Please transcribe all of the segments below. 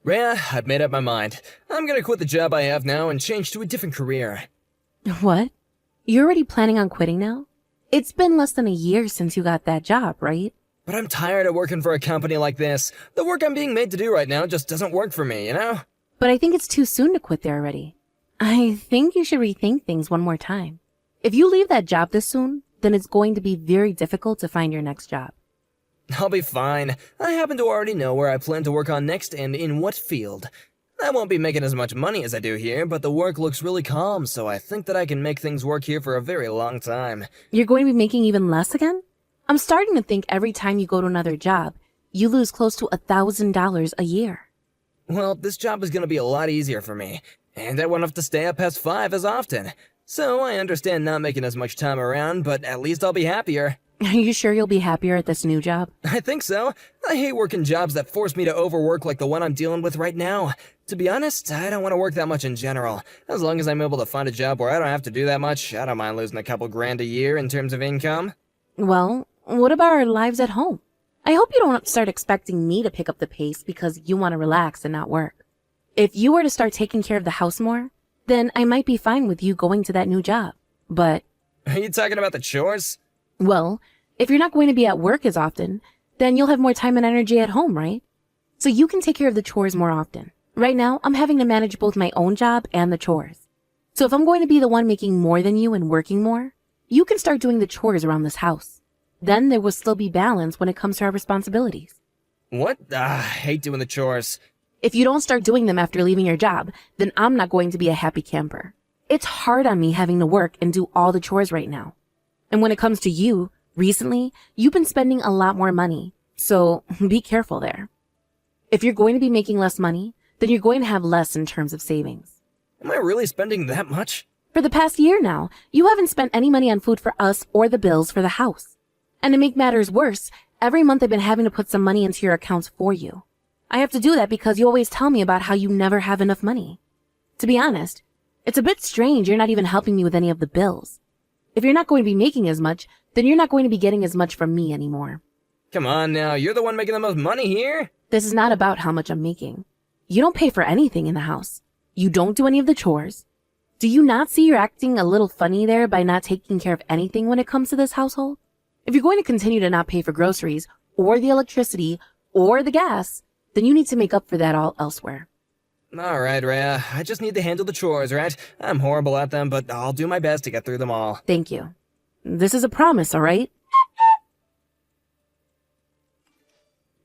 Rhea, I've made up my mind. I'm gonna quit the job I have now and change to a different career. What? You're already planning on quitting now? It's been less than a year since you got that job, right? But I'm tired of working for a company like this. The work I'm being made to do right now just doesn't work for me, you know? But I think it's too soon to quit there already. I think you should rethink things one more time. If you leave that job this soon, then it's going to be very difficult to find your next job. I'll be fine. I happen to already know where I plan to work on next and in what field. I won't be making as much money as I do here, but the work looks really calm, so I think that I can make things work here for a very long time. You're going to be making even less again? I'm starting to think every time you go to another job, you lose close to $1,000 a year. Well, this job is gonna be a lot easier for me, and I won't have to stay up past 5 as often. So I understand not making as much time around, but at least I'll be happier. Are you sure you'll be happier at this new job? I think so. I hate working jobs that force me to overwork like the one I'm dealing with right now. To be honest, I don't want to work that much in general. As long as I'm able to find a job where I don't have to do that much, I don't mind losing a couple grand a year in terms of income. Well, what about our lives at home? I hope you don't start expecting me to pick up the pace because you want to relax and not work. If you were to start taking care of the house more, then I might be fine with you going to that new job. But, Are you talking about the chores? well, if you're not going to be at work as often, then you'll have more time and energy at home, right? So you can take care of the chores more often. Right now, I'm having to manage both my own job and the chores. So if I'm going to be the one making more than you and working more, you can start doing the chores around this house. Then there will still be balance when it comes to our responsibilities. What? I hate doing the chores. If you don't start doing them after leaving your job, then I'm not going to be a happy camper. It's hard on me having to work and do all the chores right now. And when it comes to you, recently, you've been spending a lot more money. So be careful there. If you're going to be making less money, then you're going to have less in terms of savings. Am I really spending that much? For the past year now, you haven't spent any money on food for us or the bills for the house. And to make matters worse, every month I've been having to put some money into your accounts for you. I have to do that because you always tell me about how you never have enough money. To be honest, it's a bit strange you're not even helping me with any of the bills. If you're not going to be making as much, then you're not going to be getting as much from me anymore. Come on now, you're the one making the most money here. This is not about how much I'm making. You don't pay for anything in the house. You don't do any of the chores. Do you not see you're acting a little funny there by not taking care of anything when it comes to this household? If you're going to continue to not pay for groceries, or the electricity, or the gas, then you need to make up for that all elsewhere. Alright, Rhea, I just need to handle the chores, right? I'm horrible at them, but I'll do my best to get through them all. Thank you. This is a promise, all right?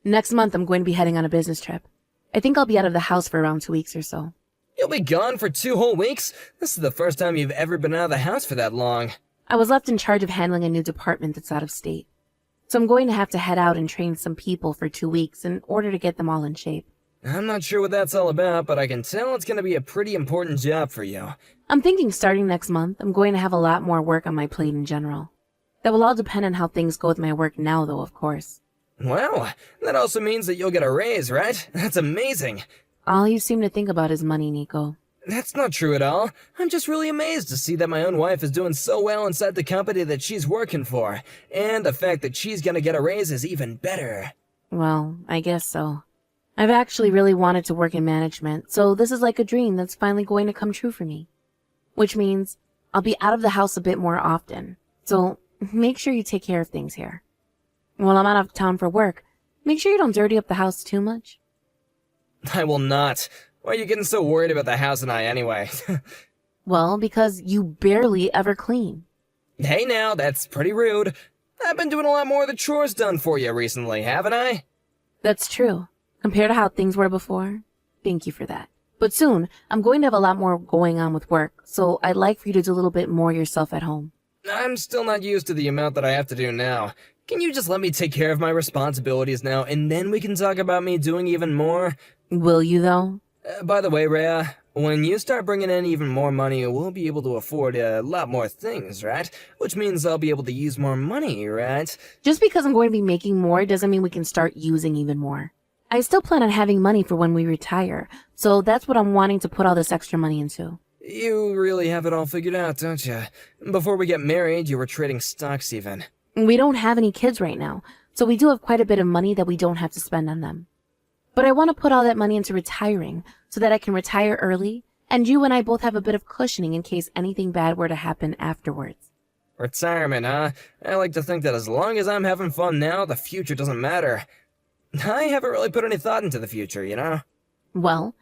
Next month, I'm going to be heading on a business trip. I think I'll be out of the house for around 2 weeks or so. You'll be gone for 2 whole weeks? This is the first time you've ever been out of the house for that long. I was left in charge of handling a new department that's out of state. So I'm going to have to head out and train some people for 2 weeks in order to get them all in shape. I'm not sure what that's all about, but I can tell it's gonna be a pretty important job for you. I'm thinking starting next month, I'm going to have a lot more work on my plate in general. That will all depend on how things go with my work now, though, of course. Well, that also means that you'll get a raise, right? That's amazing. All you seem to think about is money, Nico. That's not true at all. I'm just really amazed to see that my own wife is doing so well inside the company that she's working for. And the fact that she's gonna get a raise is even better. Well, I guess so. I've actually really wanted to work in management, so this is like a dream that's finally going to come true for me. Which means I'll be out of the house a bit more often. So make sure you take care of things here. While I'm out of town for work, make sure you don't dirty up the house too much. I will not. Why are you getting so worried about the house and I anyway? Well, because you barely ever clean. Hey now, that's pretty rude. I've been doing a lot more of the chores done for you recently, haven't I? That's true. Compared to how things were before, thank you for that. But soon, I'm going to have a lot more going on with work, so I'd like for you to do a little bit more yourself at home. I'm still not used to the amount that I have to do now. Can you just let me take care of my responsibilities now, and then we can talk about me doing even more? Will you, though? By the way, Rhea, when you start bringing in even more money, we'll be able to afford a lot more things, right? Which means I'll be able to use more money, right? Just because I'm going to be making more doesn't mean we can start using even more. I still plan on having money for when we retire, so that's what I'm wanting to put all this extra money into. You really have it all figured out, don't you? Before we get married, you were trading stocks even. We don't have any kids right now, so we do have quite a bit of money that we don't have to spend on them. But I want to put all that money into retiring so that I can retire early, and you and I both have a bit of cushioning in case anything bad were to happen afterwards. Retirement, huh? I like to think that as long as I'm having fun now, the future doesn't matter. I haven't really put any thought into the future, you know? Well,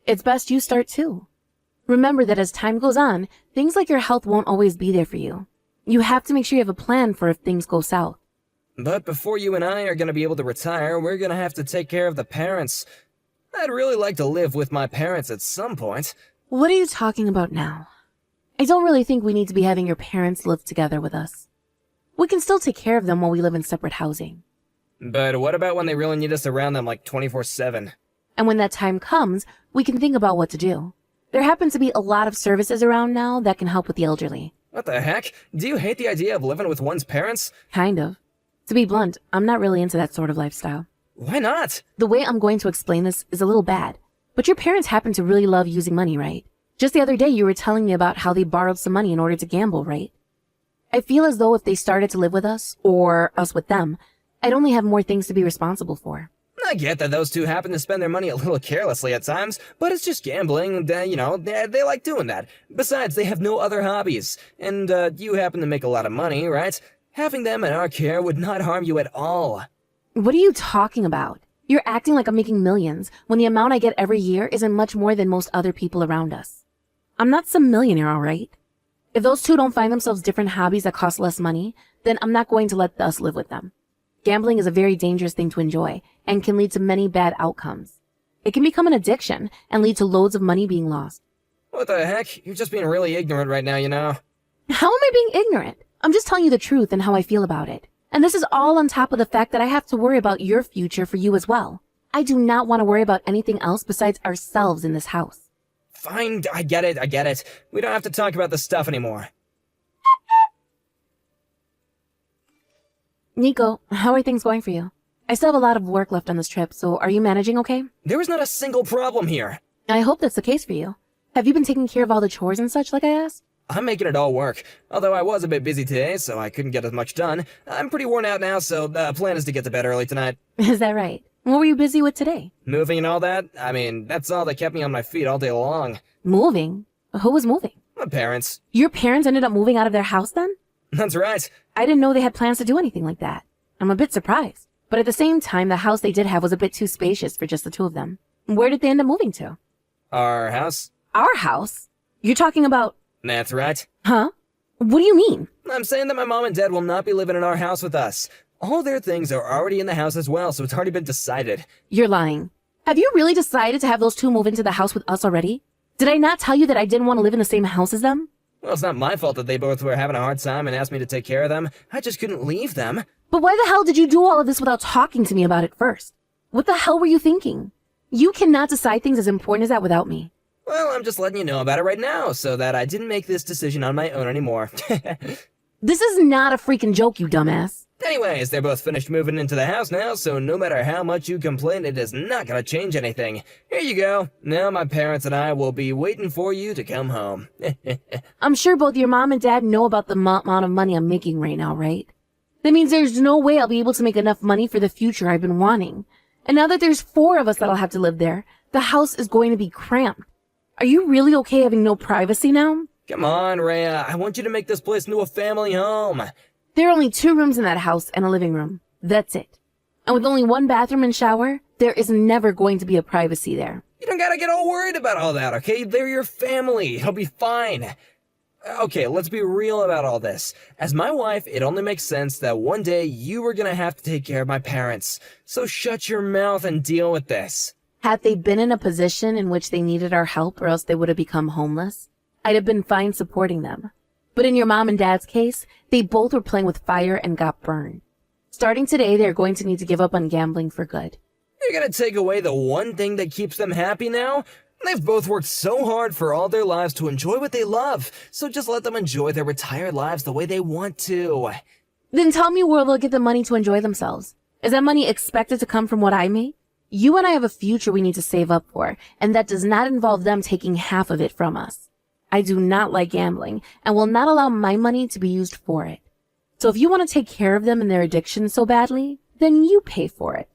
it's best you start too. Remember that as time goes on, things like your health won't always be there for you. You have to make sure you have a plan for if things go south. But before you and I are gonna be able to retire, we're gonna have to take care of the parents. I'd really like to live with my parents at some point. What are you talking about now? I don't really think we need to be having your parents live together with us. We can still take care of them while we live in separate housing. But what about when they really need us around them like 24/7? And when that time comes, we can think about what to do. There happen to be a lot of services around now that can help with the elderly. What the heck? Do you hate the idea of living with one's parents? Kind of. To be blunt, I'm not really into that sort of lifestyle. Why not? The way I'm going to explain this is a little bad, but your parents happen to really love using money, right? Just the other day you were telling me about how they borrowed some money in order to gamble, right? I feel as though if they started to live with us, or us with them, I'd only have more things to be responsible for. I get that those two happen to spend their money a little carelessly at times, but it's just gambling, and, they like doing that. Besides, they have no other hobbies, and, you happen to make a lot of money, right? Having them in our care would not harm you at all. What are you talking about? You're acting like I'm making millions, when the amount I get every year isn't much more than most other people around us. I'm not some millionaire, all right? If those two don't find themselves different hobbies that cost less money, then I'm not going to let us live with them. Gambling is a very dangerous thing to enjoy and can lead to many bad outcomes. It can become an addiction and lead to loads of money being lost. What the heck? You're just being really ignorant right now, you know? How am I being ignorant? I'm just telling you the truth and how I feel about it. And this is all on top of the fact that I have to worry about your future for you as well. I do not want to worry about anything else besides ourselves in this house. Fine, I get it. We don't have to talk about this stuff anymore. Nico, how are things going for you? I still have a lot of work left on this trip, so are you managing okay? There is not a single problem here. I hope that's the case for you. Have you been taking care of all the chores and such like I asked? I'm making it all work. Although I was a bit busy today, so I couldn't get as much done. I'm pretty worn out now, so the plan is to get to bed early tonight. Is that right? What were you busy with today? Moving and all that? I mean, that's all that kept me on my feet all day long. Moving? Who was moving? My parents. Your parents ended up moving out of their house then? That's right. I didn't know they had plans to do anything like that. I'm a bit surprised. But at the same time, the house they did have was a bit too spacious for just the two of them. Where did they end up moving to? Our house? Our house? You're talking about... That's right. Huh? What do you mean? I'm saying that my mom and dad will not be living in our house with us. All their things are already in the house as well, so it's already been decided. You're lying. Have you really decided to have those two move into the house with us already? Did I not tell you that I didn't want to live in the same house as them? Well, it's not my fault that they both were having a hard time and asked me to take care of them. I just couldn't leave them. But why the hell did you do all of this without talking to me about it first? What the hell were you thinking? You cannot decide things as important as that without me. Well, I'm just letting you know about it right now, so that I didn't make this decision on my own anymore. This is not a freaking joke, you dumbass. Anyways, they're both finished moving into the house now, so no matter how much you complain, it is not gonna change anything. Here you go. Now my parents and I will be waiting for you to come home. I'm sure both your mom and dad know about the amount of money I'm making right now, right? That means there's no way I'll be able to make enough money for the future I've been wanting. And now that there's 4 of us that'll have to live there, the house is going to be cramped. Are you really okay having no privacy now? Come on, Rhea. I want you to make this place into a family home. There are only 2 rooms in that house and a living room. That's it. And with only 1 bathroom and shower, there is never going to be a privacy there. You don't gotta get all worried about all that, okay? They're your family. It'll be fine. Okay, let's be real about all this. As my wife, it only makes sense that one day you were gonna have to take care of my parents. So shut your mouth and deal with this. Had they been in a position in which they needed our help or else they would have become homeless, I'd have been fine supporting them. But in your mom and dad's case, they both were playing with fire and got burned. Starting today, they're going to need to give up on gambling for good. You're gonna take away the one thing that keeps them happy now? They've both worked so hard for all their lives to enjoy what they love, so just let them enjoy their retired lives the way they want to. Then tell me where they'll get the money to enjoy themselves. Is that money expected to come from what I make? You and I have a future we need to save up for, and that does not involve them taking half of it from us. I do not like gambling, and will not allow my money to be used for it. So if you want to take care of them and their addiction so badly, then you pay for it.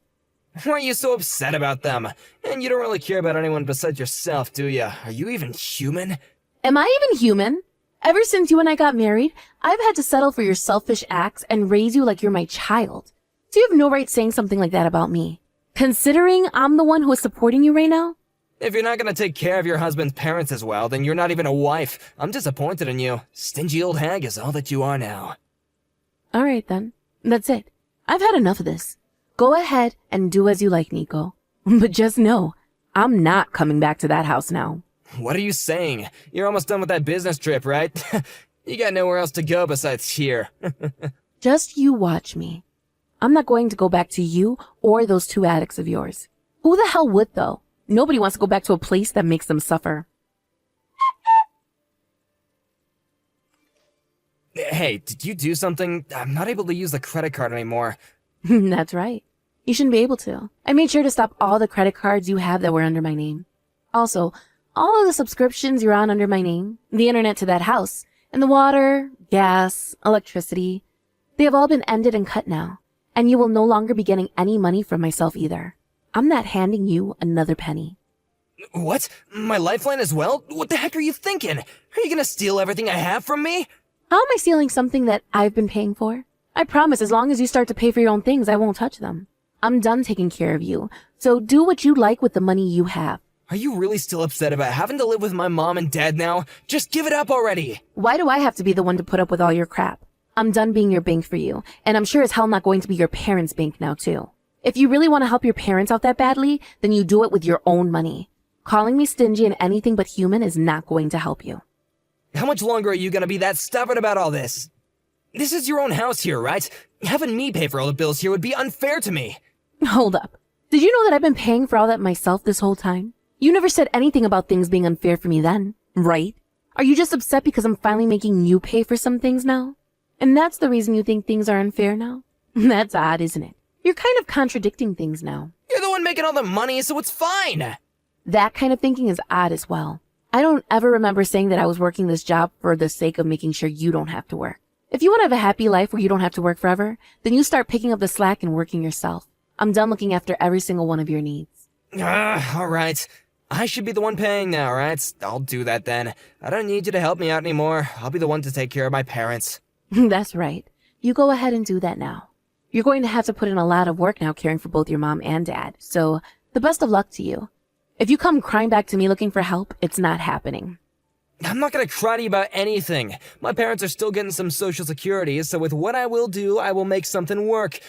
Why are you so upset about them? And you don't really care about anyone besides yourself, do you? Are you even human? Am I even human? Ever since you and I got married, I've had to settle for your selfish acts and raise you like you're my child. So you have no right saying something like that about me. Considering I'm the one who is supporting you right now? If you're not gonna take care of your husband's parents as well, then you're not even a wife. I'm disappointed in you. Stingy old hag is all that you are now. Alright then. That's it. I've had enough of this. Go ahead and do as you like, Nico. But just know, I'm not coming back to that house now. What are you saying? You're almost done with that business trip, right? You got nowhere else to go besides here. Just you watch me. I'm not going to go back to you or those two addicts of yours. Who the hell would, though? Nobody wants to go back to a place that makes them suffer. Hey, did you do something? I'm not able to use the credit card anymore. That's right. You shouldn't be able to. I made sure to stop all the credit cards you have that were under my name. Also, all of the subscriptions you're on under my name, the internet to that house, and the water, gas, electricity, they have all been ended and cut now. And you will no longer be getting any money from myself either. I'm not handing you another penny. What? My lifeline as well? What the heck are you thinking? Are you gonna steal everything I have from me? How am I stealing something that I've been paying for? I promise as long as you start to pay for your own things, I won't touch them. I'm done taking care of you, so do what you like with the money you have. Are you really still upset about having to live with my mom and dad now? Just give it up already! Why do I have to be the one to put up with all your crap? I'm done being your bank for you, and I'm sure as hell not going to be your parents' bank now too. If you really want to help your parents out that badly, then you do it with your own money. Calling me stingy and anything but human is not going to help you. How much longer are you gonna be that stubborn about all this? This is your own house here, right? Having me pay for all the bills here would be unfair to me. Hold up. Did you know that I've been paying for all that myself this whole time? You never said anything about things being unfair for me then, right? Are you just upset because I'm finally making you pay for some things now? And that's the reason you think things are unfair now? That's odd, isn't it? You're kind of contradicting things now. You're the one making all the money, so it's fine! That kind of thinking is odd as well. I don't ever remember saying that I was working this job for the sake of making sure you don't have to work. If you want to have a happy life where you don't have to work forever, then you start picking up the slack and working yourself. I'm done looking after every single one of your needs. Alright. I should be the one paying now, right? I'll do that then. I don't need you to help me out anymore. I'll be the one to take care of my parents. That's right. You go ahead and do that now. You're going to have to put in a lot of work now caring for both your mom and dad, so the best of luck to you. If you come crying back to me looking for help, it's not happening. I'm not gonna cry to you about anything. My parents are still getting some social security, so with what I will do, I will make something work.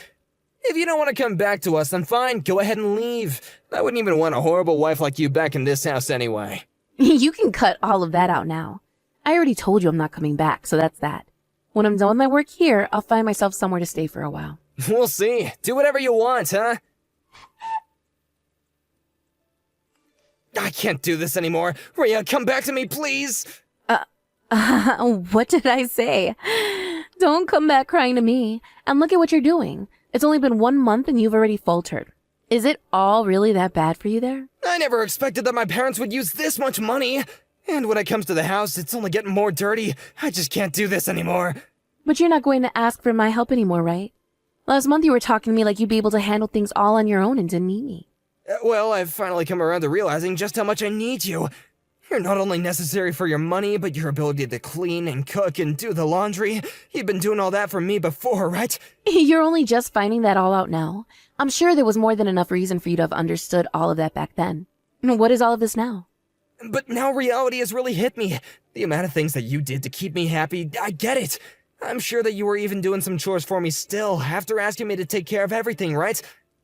If you don't want to come back to us, then fine, go ahead and leave. I wouldn't even want a horrible wife like you back in this house anyway. You can cut all of that out now. I already told you I'm not coming back, so that's that. When I'm done with my work here, I'll find myself somewhere to stay for a while. We'll see. Do whatever you want, huh? I can't do this anymore. Rhea, come back to me, please! What did I say? Don't come back crying to me. And look at what you're doing. It's only been 1 month and you've already faltered. Is it all really that bad for you there? I never expected that my parents would use this much money. And when it comes to the house, it's only getting more dirty. I just can't do this anymore. But you're not going to ask for my help anymore, right? Last month you were talking to me like you'd be able to handle things all on your own and didn't need me. Well, I've finally come around to realizing just how much I need you. You're not only necessary for your money, but your ability to clean and cook and do the laundry. You've been doing all that for me before, right? You're only just finding that all out now. I'm sure there was more than enough reason for you to have understood all of that back then. What is all of this now? But now reality has really hit me. The amount of things that you did to keep me happy, I get it. I'm sure that you were even doing some chores for me still, after asking me to take care of everything, right?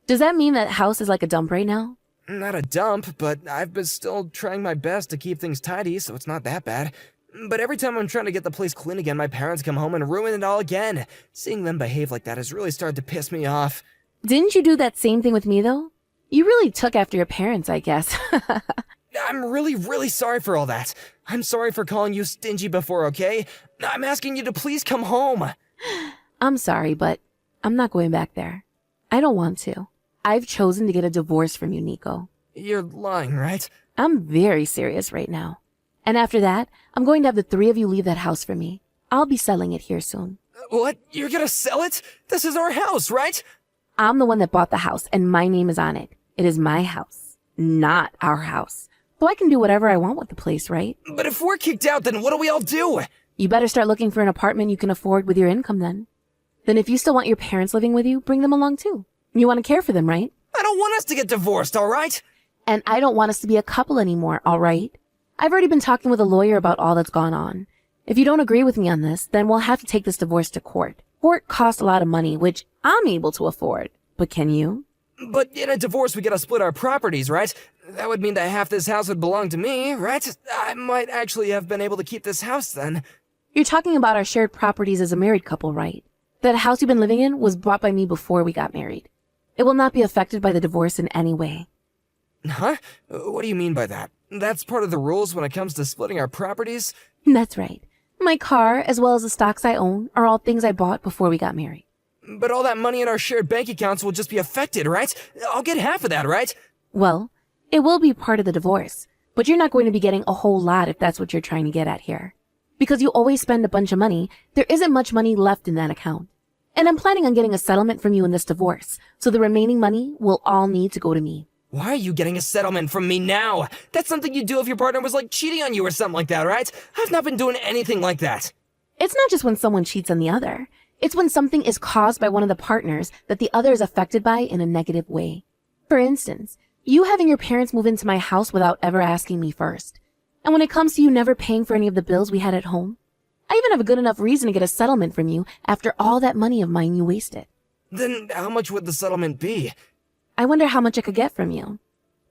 Does that mean that house is like a dump right now? Not a dump, but I've been still trying my best to keep things tidy, so it's not that bad. But every time I'm trying to get the place clean again, my parents come home and ruin it all again. Seeing them behave like that has really started to piss me off. Didn't you do that same thing with me, though? You really took after your parents, I guess. I'm really sorry for all that. I'm sorry for calling you stingy before, okay? I'm asking you to please come home. I'm sorry, but I'm not going back there. I don't want to. I've chosen to get a divorce from you, Nico. You're lying, right? I'm very serious right now. And after that, I'm going to have the three of you leave that house for me. I'll be selling it here soon. What? You're gonna sell it? This is our house, right? I'm the one that bought the house, and my name is on it. It is my house, not our house. So I can do whatever I want with the place, right? But if we're kicked out, then what do we all do? You better start looking for an apartment you can afford with your income then. Then if you still want your parents living with you, bring them along too. You want to care for them, right? I don't want us to get divorced, all right? And I don't want us to be a couple anymore, all right? I've already been talking with a lawyer about all that's gone on. If you don't agree with me on this, then we'll have to take this divorce to court. Court costs a lot of money, which I'm able to afford. But can you? But in a divorce, we gotta split our properties, right? That would mean that half this house would belong to me, right? I might actually have been able to keep this house then. You're talking about our shared properties as a married couple, right? That house you've been living in was bought by me before we got married. It will not be affected by the divorce in any way. Huh? What do you mean by that? That's part of the rules when it comes to splitting our properties? That's right. My car, as well as the stocks I own, are all things I bought before we got married. But all that money in our shared bank accounts will just be affected, right? I'll get half of that, right? Well, it will be part of the divorce, but you're not going to be getting a whole lot if that's what you're trying to get at here. Because you always spend a bunch of money, there isn't much money left in that account. And I'm planning on getting a settlement from you in this divorce, so the remaining money will all need to go to me. Why are you getting a settlement from me now? That's something you'd do if your partner was like cheating on you or something like that, right? I've not been doing anything like that. It's not just when someone cheats on the other. It's when something is caused by one of the partners that the other is affected by in a negative way. For instance, you having your parents move into my house without ever asking me first. And when it comes to you never paying for any of the bills we had at home, I even have a good enough reason to get a settlement from you after all that money of mine you wasted. Then how much would the settlement be? I wonder how much I could get from you.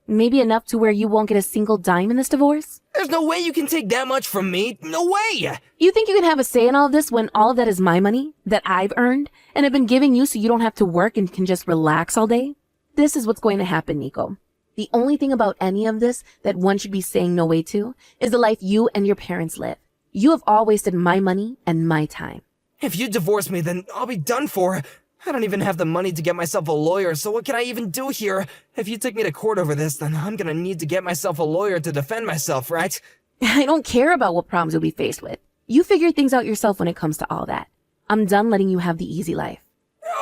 Maybe enough to where you won't get a single dime in this divorce? There's no way you can take that much from me. No way! You think you can have a say in all of this when all of that is my money that I've earned and have been giving you so you don't have to work and can just relax all day? This is what's going to happen, Nico. The only thing about any of this that one should be saying no way to is the life you and your parents live. You have all wasted my money and my time. If you divorce me, then I'll be done for. I don't even have the money to get myself a lawyer, so what can I even do here? If you take me to court over this, then I'm gonna need to get myself a lawyer to defend myself, right? I don't care about what problems you'll be faced with. You figure things out yourself when it comes to all that. I'm done letting you have the easy life.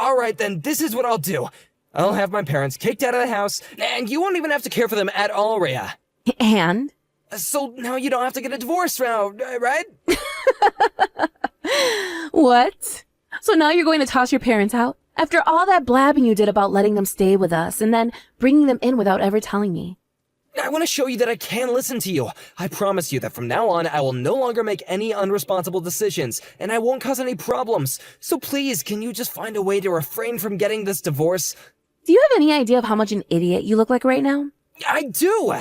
Alright then, this is what I'll do. I'll have my parents kicked out of the house, and you won't even have to care for them at all, Rhea. And? So now you don't have to get a divorce now, right? What? So now you're going to toss your parents out? After all that blabbing you did about letting them stay with us and then bringing them in without ever telling me. I want to show you that I can listen to you. I promise you that from now on, I will no longer make any unresponsible decisions, and I won't cause any problems. So please, can you just find a way to refrain from getting this divorce? Do you have any idea of how much an idiot you look like right now? I do!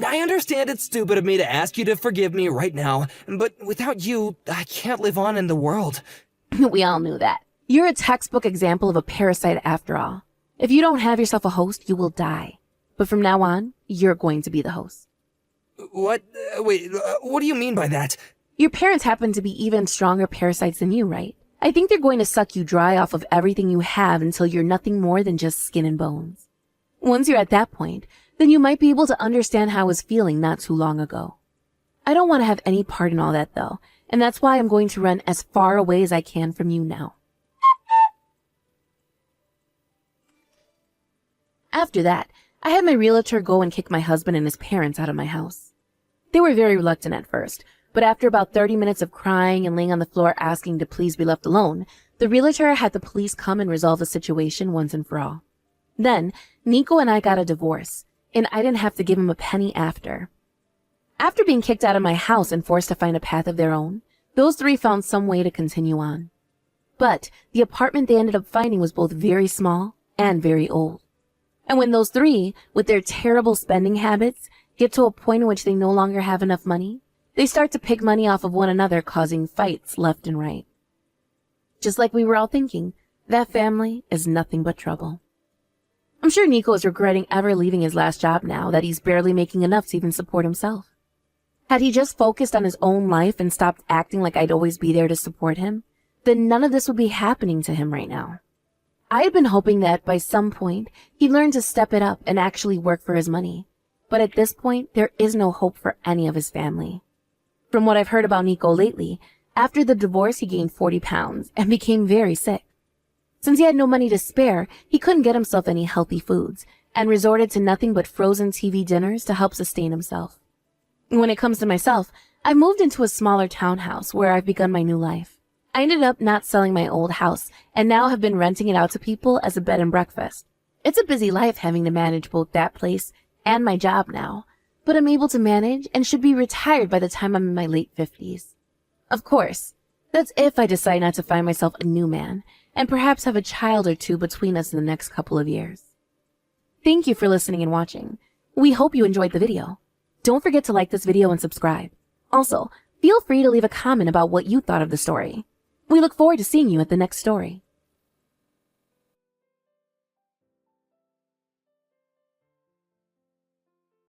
I understand it's stupid of me to ask you to forgive me right now, but without you, I can't live on in the world. We all knew that. You're a textbook example of a parasite after all. If you don't have yourself a host, you will die. But from now on, you're going to be the host. What? Wait, what do you mean by that? Your parents happen to be even stronger parasites than you, right? I think they're going to suck you dry off of everything you have until you're nothing more than just skin and bones. Once you're at that point, then you might be able to understand how I was feeling not too long ago. I don't want to have any part in all that though, and that's why I'm going to run as far away as I can from you now. After that, I had my realtor go and kick my husband and his parents out of my house. They were very reluctant at first, but after about 30 minutes of crying and laying on the floor asking to please be left alone, the realtor had the police come and resolve the situation once and for all. Then, Nico and I got a divorce, and I didn't have to give him a penny after. After being kicked out of my house and forced to find a path of their own, those three found some way to continue on. But the apartment they ended up finding was both very small and very old. And when those three, with their terrible spending habits, get to a point in which they no longer have enough money, they start to pick money off of one another, causing fights left and right. Just like we were all thinking, that family is nothing but trouble. I'm sure Nico is regretting ever leaving his last job now that he's barely making enough to even support himself. Had he just focused on his own life and stopped acting like I'd always be there to support him, then none of this would be happening to him right now. I had been hoping that by some point he'd learn to step it up and actually work for his money. But at this point, there is no hope for any of his family. From what I've heard about Nico lately, after the divorce he gained 40 pounds and became very sick. Since he had no money to spare, he couldn't get himself any healthy foods and resorted to nothing but frozen TV dinners to help sustain himself. When it comes to myself, I've moved into a smaller townhouse where I've begun my new life. I ended up not selling my old house and now have been renting it out to people as a bed and breakfast. It's a busy life having to manage both that place and my job now, but I'm able to manage and should be retired by the time I'm in my late 50s. Of course, that's if I decide not to find myself a new man and perhaps have a child or two between us in the next couple of years. Thank you for listening and watching. We hope you enjoyed the video. Don't forget to like this video and subscribe. Also, feel free to leave a comment about what you thought of the story. We look forward to seeing you at the next story.